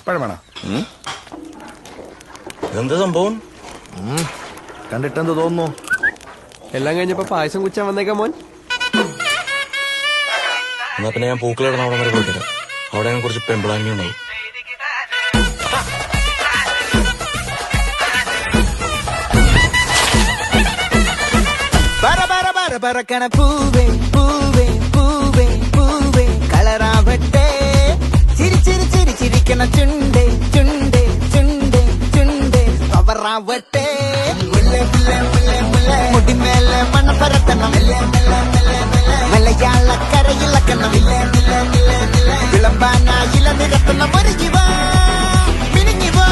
പഴമണ ഇതെന്താ സംഭവം? കണ്ടിട്ടെന്ത് തോന്നുന്നു? എല്ലാം കഴിഞ്ഞപ്പോ പായസം കുച്ചാൻ വന്നേക്കാം മോൻ. എന്നാ പിന്നെ ഞാൻ പൂക്കളിടണ അവിടെ വരെ പോയിട്ടില്ല. അവിടെ ഞാൻ കുറച്ച് പെമ്പിളാങ്ങി ഉണ്ടാവും. പറക്കണ പൂവേ പൂവേ പൂവേ പൂവേ കളറാവട്ടെ ചിരി ചിരി ചിരി ചിരിക്കണ ചുണ്ടേ ചുണ്ടേ ചുണ്ടേ ചുണ്ടേ കവറാവട്ടെ മുടിമേലെ മണ്ണ പരത്തണം മലയാളക്കരയിളക്കണം വിളമ്പാനായില നിരത്തണം ഒരു ജീവ മിനിങ്ങിവാ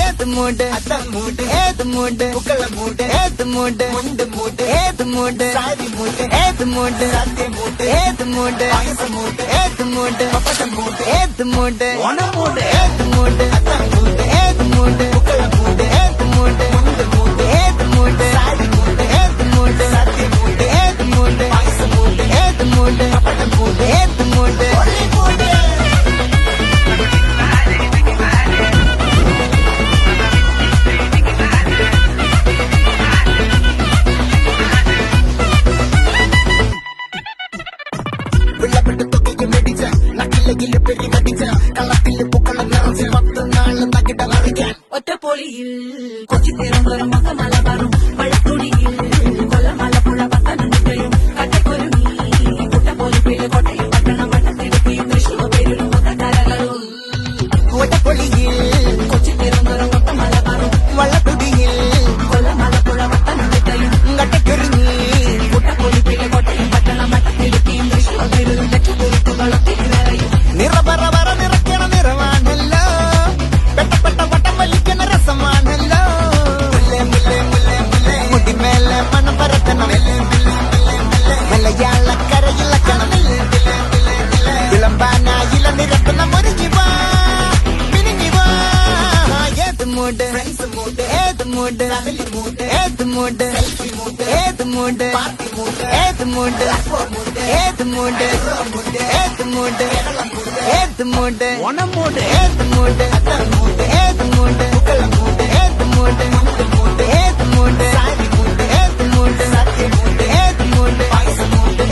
ഏത് മൂട് ഏത് മൂട് ഏത് മൂട് ഏത് മൂട് ഏത് മൂട് ഏത് മൂട് ഏത് മൂട് ഏത് മൂട് ഏത് മൂട് ഏത് മൂട് ഏത് മൂട് ഏത് മൂട് ഏത് മൂട് ഏത് മൂട് ഏത് മൂട് ഏത് മൂട് ഒറ്റപ്പൊളിയിൽ കൊച്ചിത്തേറും മലബാറും മഴത്തുടിയിൽ കൊല്ലമലപ്പുഴ പത്തനംതിട്ടയും കട്ടക്കൊരുങ്ങി കുട്ടപ്പൊലിപ്പിലെ കോട്ടയും പട്ടണം വട്ടത്തിരുത്തിയും തൃശ്ശൂർ പേരും മൊത്തക്കരകളും ഒറ്റപ്പൊളിയിൽ കൊച്ചിത്തേറും മലബാറും വള്ളത്തുടിയിൽ കൊല്ലമലപ്പുഴ പത്തനംതിട്ടയും കട്ടക്കൊരുങ്ങി കുട്ടപ്പൊലിപ്പിലെ കോട്ടയും പട്ടണം വട്ടത്തിരുത്തിയും തൃശ്ശൂർ പേരും ലക്ഷപ്പൊലിപ്പുകളൊത്തിരി നിറയും നിറപറ നിറയ്ക്കണ നിറവാണല്ലോ പെട്ടപ്പെട്ട വട്ടം വലിക്കണ രസമാണല്ലോ മുടിമേലെ മണം പരത്തണം മലയാളക്കരയിളക്കണം വിളമ്പാനായില നിരത്തണം ഒരു ജീവ മിനിങ്ങിവാ ഏത് മൂട് ഏത് മൂട് ഏത് മൂട് ഏത് മൂട് ഏത് മൂട് ഏത് മൂട് ഏത് മൂട് ഏത് മൂട് ഓണമൂട് ഏത് മൂട് ഏത് മൂട് ഏത് മൂട് ഏത് മൂട് ഏത് മൂട് ഏത് മൂട്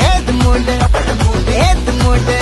ഏത് മൂട് ഏത് മൂട്